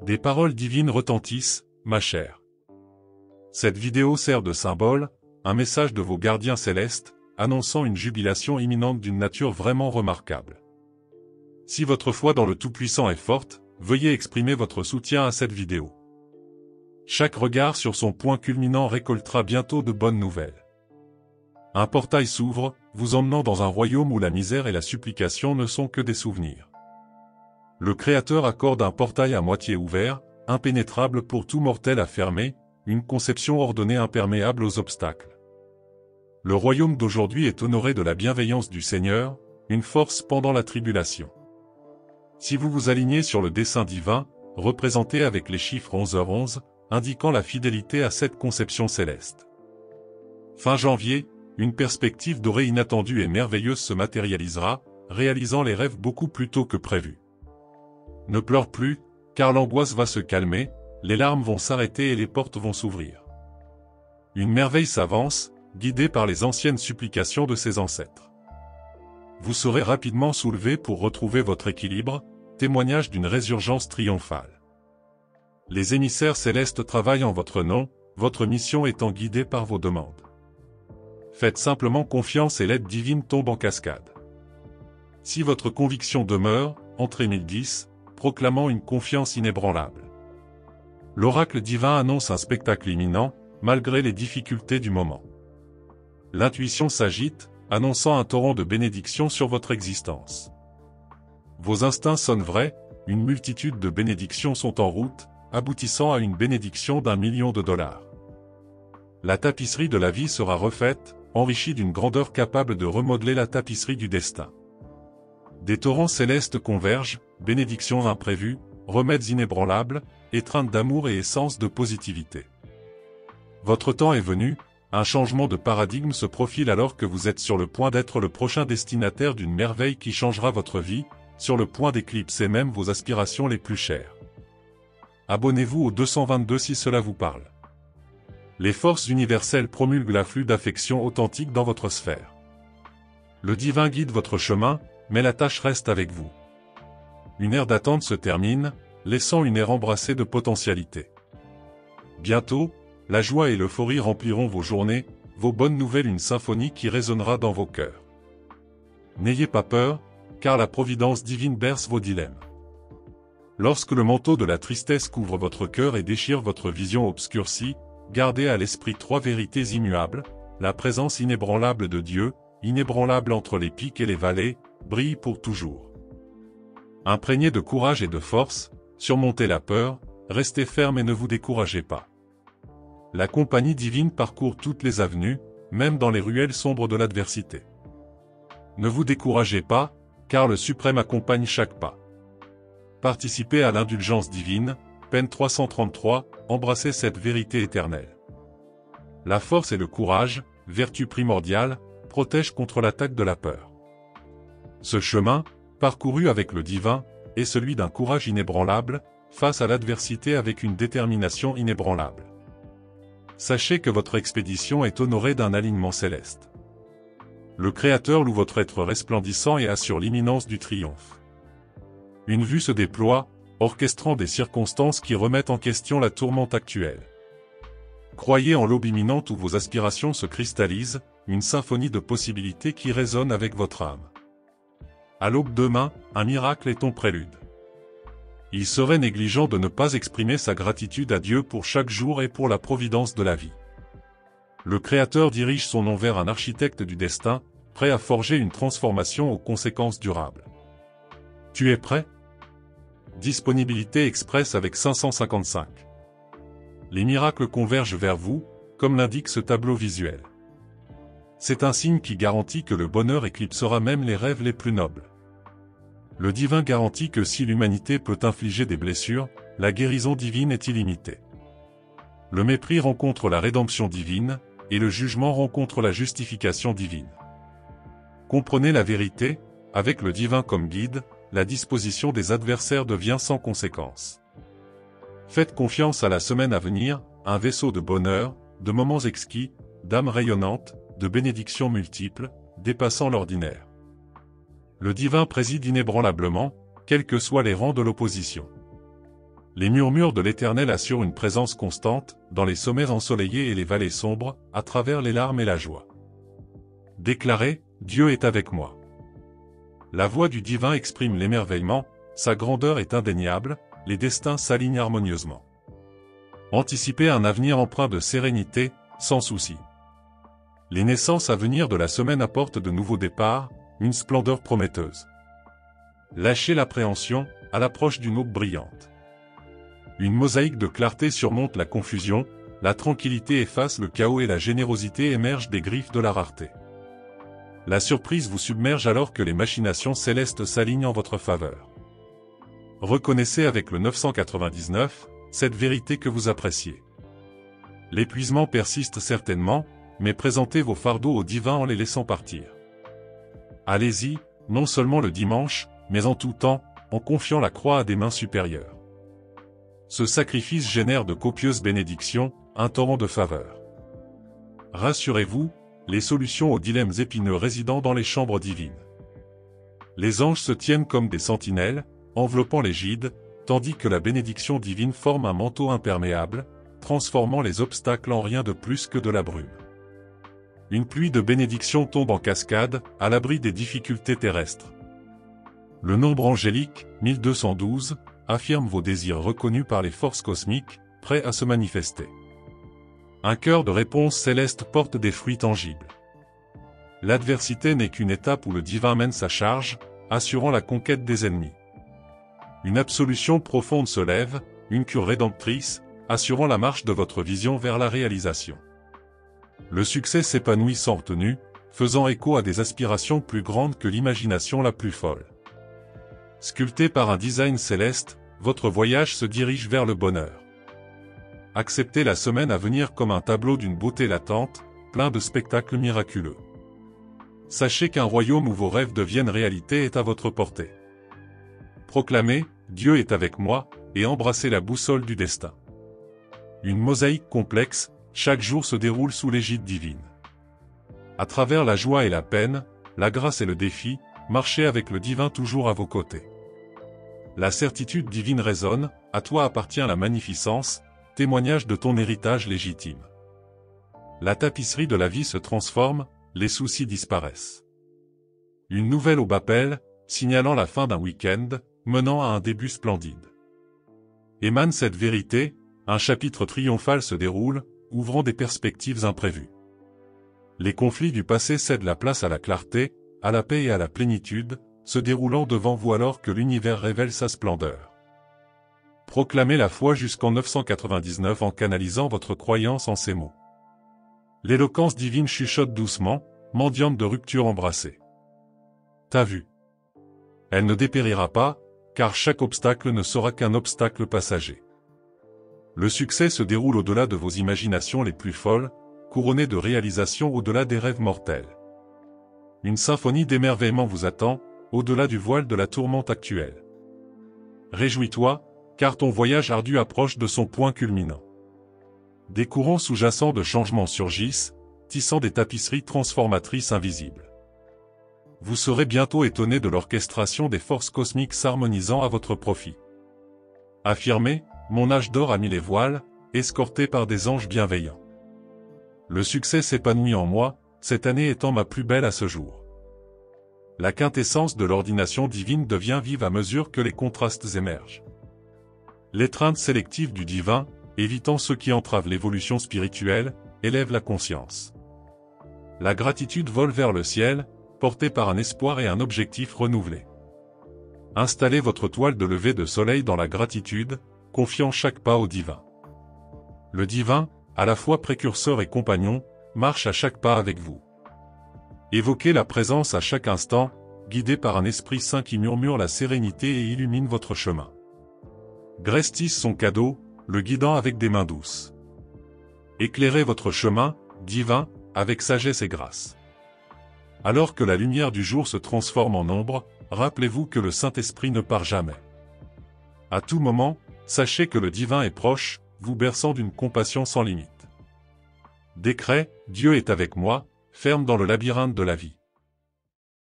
Des paroles divines retentissent, ma chère. Cette vidéo sert de symbole, un message de vos gardiens célestes, annonçant une jubilation imminente d'une nature vraiment remarquable. Si votre foi dans le Tout-Puissant est forte, veuillez exprimer votre soutien à cette vidéo. Chaque regard sur son point culminant récoltera bientôt de bonnes nouvelles. Un portail s'ouvre, vous emmenant dans un royaume où la misère et la supplication ne sont que des souvenirs. Le Créateur accorde un portail à moitié ouvert, impénétrable pour tout mortel à fermer, une conception ordonnée imperméable aux obstacles. Le royaume d'aujourd'hui est honoré de la bienveillance du Seigneur, une force pendant la tribulation. Si vous vous alignez sur le dessein divin, représenté avec les chiffres 11h11, indiquant la fidélité à cette conception céleste. Fin janvier, une perspective dorée inattendue et merveilleuse se matérialisera, réalisant les rêves beaucoup plus tôt que prévu. Ne pleure plus, car l'angoisse va se calmer, les larmes vont s'arrêter et les portes vont s'ouvrir. Une merveille s'avance, guidée par les anciennes supplications de ses ancêtres. Vous serez rapidement soulevé pour retrouver votre équilibre, témoignage d'une résurgence triomphale. Les émissaires célestes travaillent en votre nom, votre mission étant guidée par vos demandes. Faites simplement confiance et l'aide divine tombe en cascade. Si votre conviction demeure, entrez 1010, proclamant une confiance inébranlable. L'oracle divin annonce un spectacle imminent, malgré les difficultés du moment. L'intuition s'agite, annonçant un torrent de bénédictions sur votre existence. Vos instincts sonnent vrais, une multitude de bénédictions sont en route, aboutissant à une bénédiction d'1 million de dollars. La tapisserie de la vie sera refaite, enrichie d'une grandeur capable de remodeler la tapisserie du destin. Des torrents célestes convergent, bénédictions imprévues, remèdes inébranlables, étreintes d'amour et essence de positivité. Votre temps est venu, un changement de paradigme se profile alors que vous êtes sur le point d'être le prochain destinataire d'une merveille qui changera votre vie, sur le point d'éclipser même vos aspirations les plus chères. Abonnez-vous au 222 si cela vous parle. Les forces universelles promulguent l'afflux d'affection authentique dans votre sphère. Le divin guide votre chemin, mais la tâche reste avec vous. Une ère d'attente se termine, laissant une ère embrassée de potentialités. Bientôt, la joie et l'euphorie rempliront vos journées, vos bonnes nouvelles une symphonie qui résonnera dans vos cœurs. N'ayez pas peur, car la providence divine berce vos dilemmes. Lorsque le manteau de la tristesse couvre votre cœur et déchire votre vision obscurcie, gardez à l'esprit 3 vérités immuables, la présence inébranlable de Dieu, inébranlable entre les pics et les vallées, brille pour toujours. Imprégnés de courage et de force, surmontez la peur, restez ferme et ne vous découragez pas. La compagnie divine parcourt toutes les avenues, même dans les ruelles sombres de l'adversité. Ne vous découragez pas, car le Suprême accompagne chaque pas. Participez à l'indulgence divine, peine 333, embrassez cette vérité éternelle. La force et le courage, vertu primordiale, protègent contre l'attaque de la peur. Ce chemin, parcouru avec le divin, est celui d'un courage inébranlable, face à l'adversité avec une détermination inébranlable. Sachez que votre expédition est honorée d'un alignement céleste. Le Créateur loue votre être resplendissant et assure l'imminence du triomphe. Une vue se déploie, orchestrant des circonstances qui remettent en question la tourmente actuelle. Croyez en l'aube imminente où vos aspirations se cristallisent, une symphonie de possibilités qui résonne avec votre âme. À l'aube demain, un miracle est ton prélude. Il serait négligent de ne pas exprimer sa gratitude à Dieu pour chaque jour et pour la providence de la vie. Le Créateur dirige son nom vers un architecte du destin, prêt à forger une transformation aux conséquences durables. Tu es prêt? Disponibilité express avec 555. Les miracles convergent vers vous, comme l'indique ce tableau visuel. C'est un signe qui garantit que le bonheur éclipsera même les rêves les plus nobles. Le divin garantit que si l'humanité peut infliger des blessures, la guérison divine est illimitée. Le mépris rencontre la rédemption divine, et le jugement rencontre la justification divine. Comprenez la vérité, avec le divin comme guide, la disposition des adversaires devient sans conséquence. Faites confiance à la semaine à venir, un vaisseau de bonheur, de moments exquis, d'âmes rayonnantes, de bénédictions multiples, dépassant l'ordinaire. Le divin préside inébranlablement, quels que soient les rangs de l'opposition. Les murmures de l'Éternel assurent une présence constante, dans les sommets ensoleillés et les vallées sombres, à travers les larmes et la joie. Déclarez, Dieu est avec moi. La voix du divin exprime l'émerveillement, sa grandeur est indéniable, les destins s'alignent harmonieusement. Anticipez un avenir empreint de sérénité, sans souci. Les naissances à venir de la semaine apportent de nouveaux départs, une splendeur prometteuse. Lâchez l'appréhension, à l'approche d'une aube brillante. Une mosaïque de clarté surmonte la confusion, la tranquillité efface le chaos et la générosité émerge des griffes de la rareté. La surprise vous submerge alors que les machinations célestes s'alignent en votre faveur. Reconnaissez avec le 999, cette vérité que vous appréciez. L'épuisement persiste certainement, mais présentez vos fardeaux au divin en les laissant partir. Allez-y, non seulement le dimanche, mais en tout temps, en confiant la croix à des mains supérieures. Ce sacrifice génère de copieuses bénédictions, un torrent de faveur. Rassurez-vous, les solutions aux dilemmes épineux résident dans les chambres divines. Les anges se tiennent comme des sentinelles, enveloppant les gydes, tandis que la bénédiction divine forme un manteau imperméable, transformant les obstacles en rien de plus que de la brume. Une pluie de bénédictions tombe en cascade, à l'abri des difficultés terrestres. Le nombre angélique, 1212, affirme vos désirs reconnus par les forces cosmiques, prêts à se manifester. Un cœur de réponse céleste porte des fruits tangibles. L'adversité n'est qu'une étape où le divin mène sa charge, assurant la conquête des ennemis. Une absolution profonde se lève, une cure rédemptrice, assurant la marche de votre vision vers la réalisation. Le succès s'épanouit sans retenue, faisant écho à des aspirations plus grandes que l'imagination la plus folle. Sculpté par un design céleste, votre voyage se dirige vers le bonheur. Acceptez la semaine à venir comme un tableau d'une beauté latente, plein de spectacles miraculeux. Sachez qu'un royaume où vos rêves deviennent réalité est à votre portée. Proclamez, Dieu est avec moi, et embrassez la boussole du destin. Une mosaïque complexe, chaque jour se déroule sous l'égide divine. À travers la joie et la peine, la grâce et le défi, marchez avec le divin toujours à vos côtés. La certitude divine résonne, à toi appartient la magnificence, témoignage de ton héritage légitime. La tapisserie de la vie se transforme, les soucis disparaissent. Une nouvelle aube appelle, signalant la fin d'un week-end, menant à un début splendide. Émane cette vérité, un chapitre triomphal se déroule, ouvrant des perspectives imprévues. Les conflits du passé cèdent la place à la clarté, à la paix et à la plénitude, se déroulant devant vous alors que l'univers révèle sa splendeur. Proclamez la foi jusqu'en 999 en canalisant votre croyance en ces mots. L'éloquence divine chuchote doucement, mendiante de rupture embrassée. T'as vu. Elle ne dépérira pas, car chaque obstacle ne sera qu'un obstacle passager. Le succès se déroule au-delà de vos imaginations les plus folles, couronné de réalisations au-delà des rêves mortels. Une symphonie d'émerveillement vous attend, au-delà du voile de la tourmente actuelle. Réjouis-toi, car ton voyage ardu approche de son point culminant. Des courants sous-jacents de changement surgissent, tissant des tapisseries transformatrices invisibles. Vous serez bientôt étonné de l'orchestration des forces cosmiques s'harmonisant à votre profit. Affirmez, mon âge d'or a mis les voiles, escorté par des anges bienveillants. Le succès s'épanouit en moi, cette année étant ma plus belle à ce jour. La quintessence de l'ordination divine devient vive à mesure que les contrastes émergent. L'étreinte sélective du divin, évitant ceux qui entravent l'évolution spirituelle, élève la conscience. La gratitude vole vers le ciel, portée par un espoir et un objectif renouvelé. Installez votre toile de lever de soleil dans la gratitude, confiant chaque pas au divin. Le divin, à la fois précurseur et compagnon, marche à chaque pas avec vous. Évoquez la présence à chaque instant, guidé par un esprit saint qui murmure la sérénité et illumine votre chemin. Grèce tisse son cadeau, le guidant avec des mains douces. Éclairez votre chemin, divin, avec sagesse et grâce. Alors que la lumière du jour se transforme en ombre, rappelez-vous que le Saint-Esprit ne part jamais. À tout moment, sachez que le divin est proche, vous berçant d'une compassion sans limite. Décret, Dieu est avec moi, ferme dans le labyrinthe de la vie.